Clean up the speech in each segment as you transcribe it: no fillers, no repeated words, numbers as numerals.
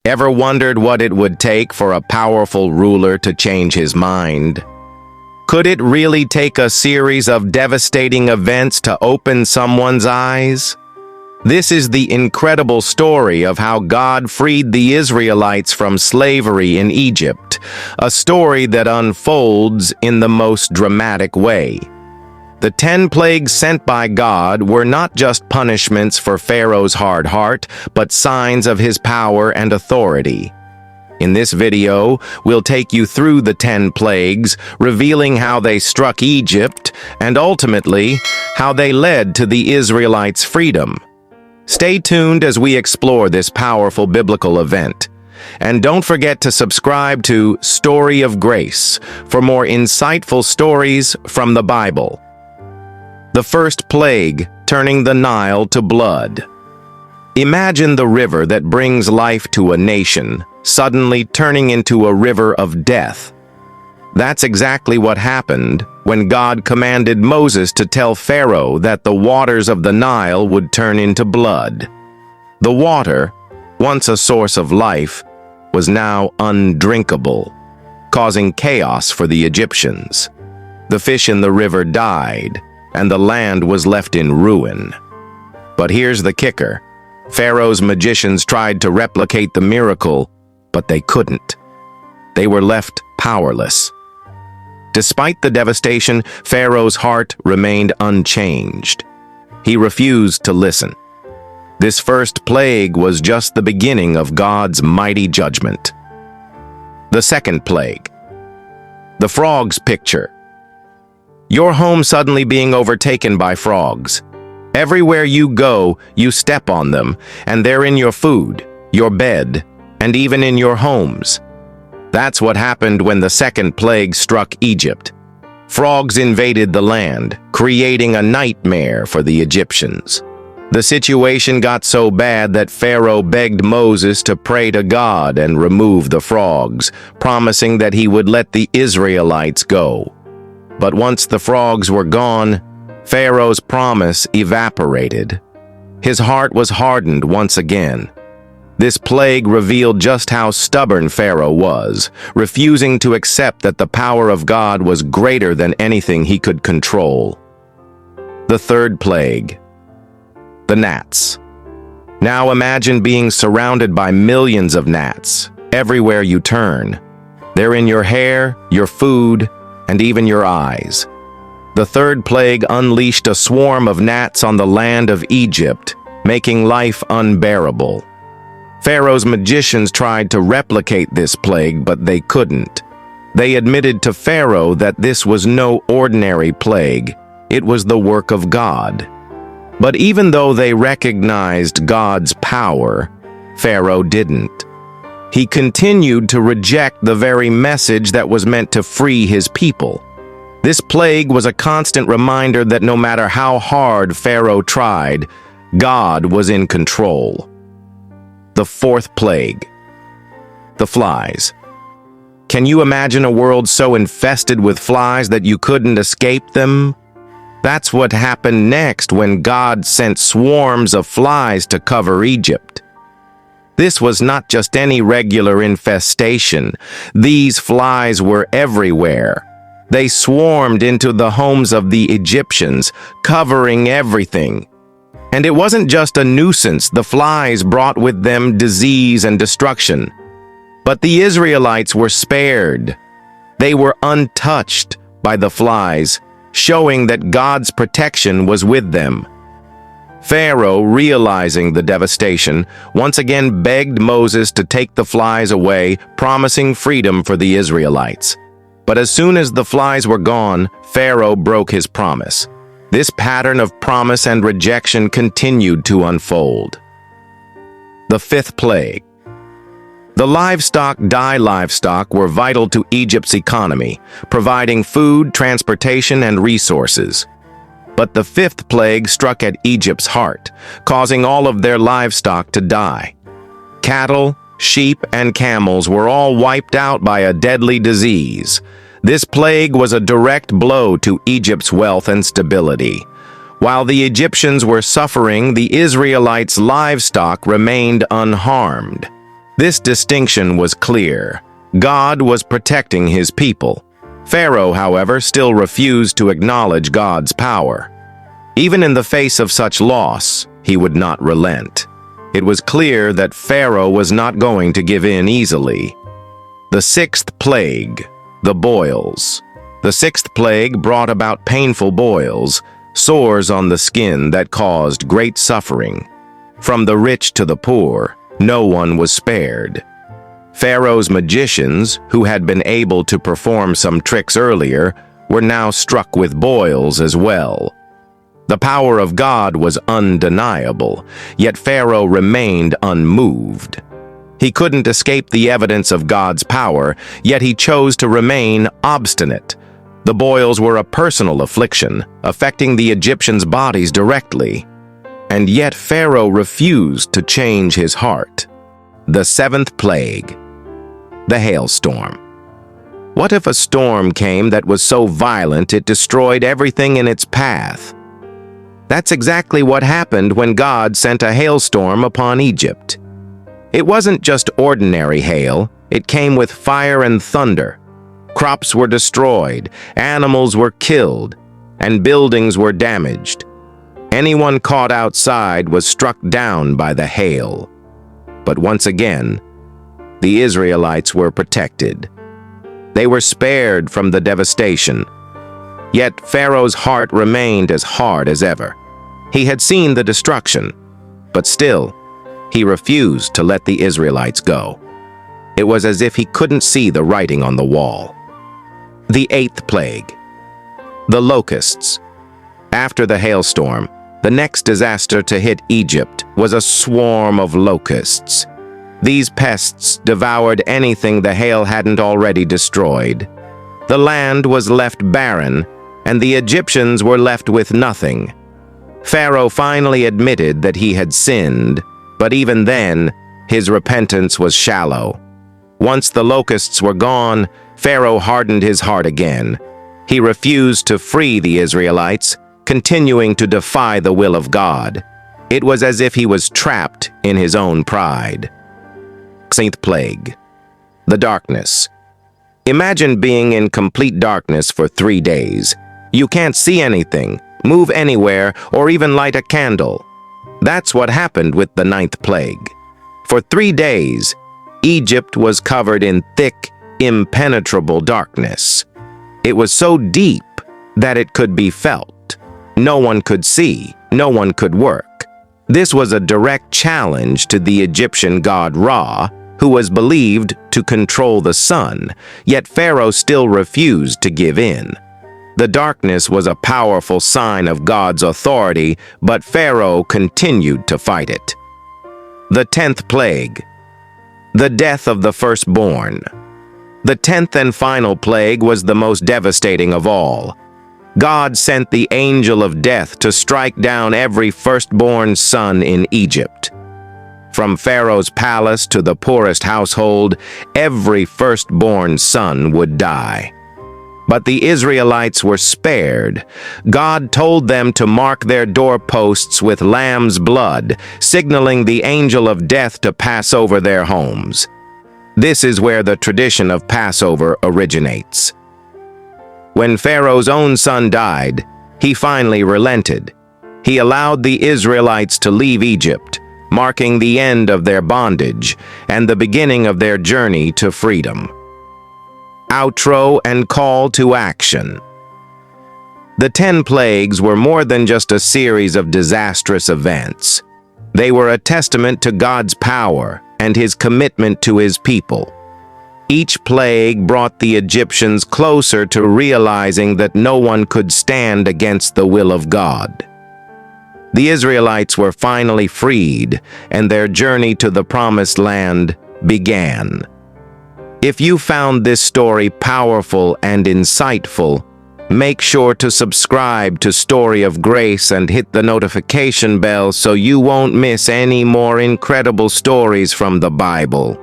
Ever wondered what it would take for a powerful ruler to change his mind? Could it really take a series of devastating events to open someone's eyes? This is the incredible story of how God freed the Israelites from slavery in Egypt, a story that unfolds in the most dramatic way. The 10 plagues sent by God were not just punishments for Pharaoh's hard heart, but signs of his power and authority. In this video, we'll take you through the 10 plagues, revealing how they struck Egypt, and ultimately, how they led to the Israelites' freedom. Stay tuned as we explore this powerful biblical event. And don't forget to subscribe to Story of Grace for more insightful stories from the Bible. The first plague, turning the Nile to blood. Imagine the river that brings life to a nation, suddenly turning into a river of death. That's exactly what happened when God commanded Moses to tell Pharaoh that the waters of the Nile would turn into blood. The water, once a source of life, was now undrinkable, causing chaos for the Egyptians. The fish in the river died, and the land was left in ruin. But here's the kicker. Pharaoh's magicians tried to replicate the miracle, but they couldn't. They were left powerless. Despite the devastation, Pharaoh's heart remained unchanged. He refused to listen. This first plague was just the beginning of God's mighty judgment. The second plague. The frog's picture. Your home suddenly being overtaken by frogs. Everywhere you go, you step on them, and they're in your food, your bed, and even in your homes. That's what happened when the second plague struck Egypt. Frogs invaded the land, creating a nightmare for the Egyptians. The situation got so bad that Pharaoh begged Moses to pray to God and remove the frogs, promising that he would let the Israelites go. But once the frogs were gone, Pharaoh's promise evaporated. His heart was hardened once again. This plague revealed just how stubborn Pharaoh was, refusing to accept that the power of God was greater than anything he could control. The third plague. The gnats. Now imagine being surrounded by millions of gnats, everywhere you turn. They're in your hair, your food, and even your eyes. The third plague unleashed a swarm of gnats on the land of Egypt, making life unbearable. Pharaoh's magicians tried to replicate this plague, but they couldn't. They admitted to Pharaoh that this was no ordinary plague, it was the work of God. But even though they recognized God's power, Pharaoh didn't. He continued to reject the very message that was meant to free his people. This plague was a constant reminder that no matter how hard Pharaoh tried, God was in control. The fourth plague. The flies. Can you imagine a world so infested with flies that you couldn't escape them? That's what happened next when God sent swarms of flies to cover Egypt. This was not just any regular infestation. These flies were everywhere. They swarmed into the homes of the Egyptians, covering everything. And it wasn't just a nuisance. The flies brought with them disease and destruction. But the Israelites were spared. They were untouched by the flies, showing that God's protection was with them. Pharaoh, realizing the devastation, once again begged Moses to take the flies away, promising freedom for the Israelites. But as soon as the flies were gone, Pharaoh broke his promise. This pattern of promise and rejection continued to unfold. The fifth plague. The livestock were vital to Egypt's economy, providing food, transportation, and resources. But the fifth plague struck at Egypt's heart, causing all of their livestock to die. Cattle, sheep, and camels were all wiped out by a deadly disease. This plague was a direct blow to Egypt's wealth and stability. While the Egyptians were suffering, the Israelites' livestock remained unharmed. This distinction was clear. God was protecting his people. Pharaoh, however, still refused to acknowledge God's power. Even in the face of such loss, he would not relent. It was clear that Pharaoh was not going to give in easily. The sixth plague, the boils. The sixth plague brought about painful boils, sores on the skin that caused great suffering. From the rich to the poor, no one was spared. Pharaoh's magicians, who had been able to perform some tricks earlier, were now struck with boils as well. The power of God was undeniable, yet Pharaoh remained unmoved. He couldn't escape the evidence of God's power, yet he chose to remain obstinate. The boils were a personal affliction, affecting the Egyptians' bodies directly. And yet Pharaoh refused to change his heart. The seventh plague, the hailstorm. What if a storm came that was so violent it destroyed everything in its path? That's exactly what happened when God sent a hailstorm upon Egypt. It wasn't just ordinary hail, it came with fire and thunder. Crops were destroyed, animals were killed, and buildings were damaged. Anyone caught outside was struck down by the hail. But once again, the Israelites were protected. They were spared from the devastation. Yet Pharaoh's heart remained as hard as ever. He had seen the destruction, but still, he refused to let the Israelites go. It was as if he couldn't see the writing on the wall. The eighth plague, the locusts. After the hailstorm, the next disaster to hit Egypt was a swarm of locusts. These pests devoured anything the hail hadn't already destroyed. The land was left barren, and the Egyptians were left with nothing. Pharaoh finally admitted that he had sinned, but even then, his repentance was shallow. Once the locusts were gone, Pharaoh hardened his heart again. He refused to free the Israelites, continuing to defy the will of God. It was as if he was trapped in his own pride. Sixth plague, the darkness. Imagine being in complete darkness for 3 days. You can't see anything, move anywhere, or even light a candle. That's what happened with the ninth plague. For 3 days, Egypt was covered in thick, impenetrable darkness. It was so deep that it could be felt. No one could see, no one could work. This was a direct challenge to the Egyptian god Ra, who was believed to control the sun, yet Pharaoh still refused to give in. The darkness was a powerful sign of God's authority, but Pharaoh continued to fight it. The 10th plague, the death of the firstborn. The 10th and final plague was the most devastating of all. God sent the angel of death to strike down every firstborn son in Egypt. From Pharaoh's palace to the poorest household, every firstborn son would die. But the Israelites were spared. God told them to mark their doorposts with lamb's blood, signaling the angel of death to pass over their homes. This is where the tradition of Passover originates. When Pharaoh's own son died, he finally relented. He allowed the Israelites to leave Egypt, marking the end of their bondage and the beginning of their journey to freedom. Outro and call to action. The 10 plagues were more than just a series of disastrous events. They were a testament to God's power and his commitment to his people. Each plague brought the Egyptians closer to realizing that no one could stand against the will of God. The Israelites were finally freed, and their journey to the Promised Land began. If you found this story powerful and insightful, make sure to subscribe to Story of Grace and hit the notification bell so you won't miss any more incredible stories from the Bible.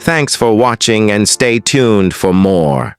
Thanks for watching and stay tuned for more.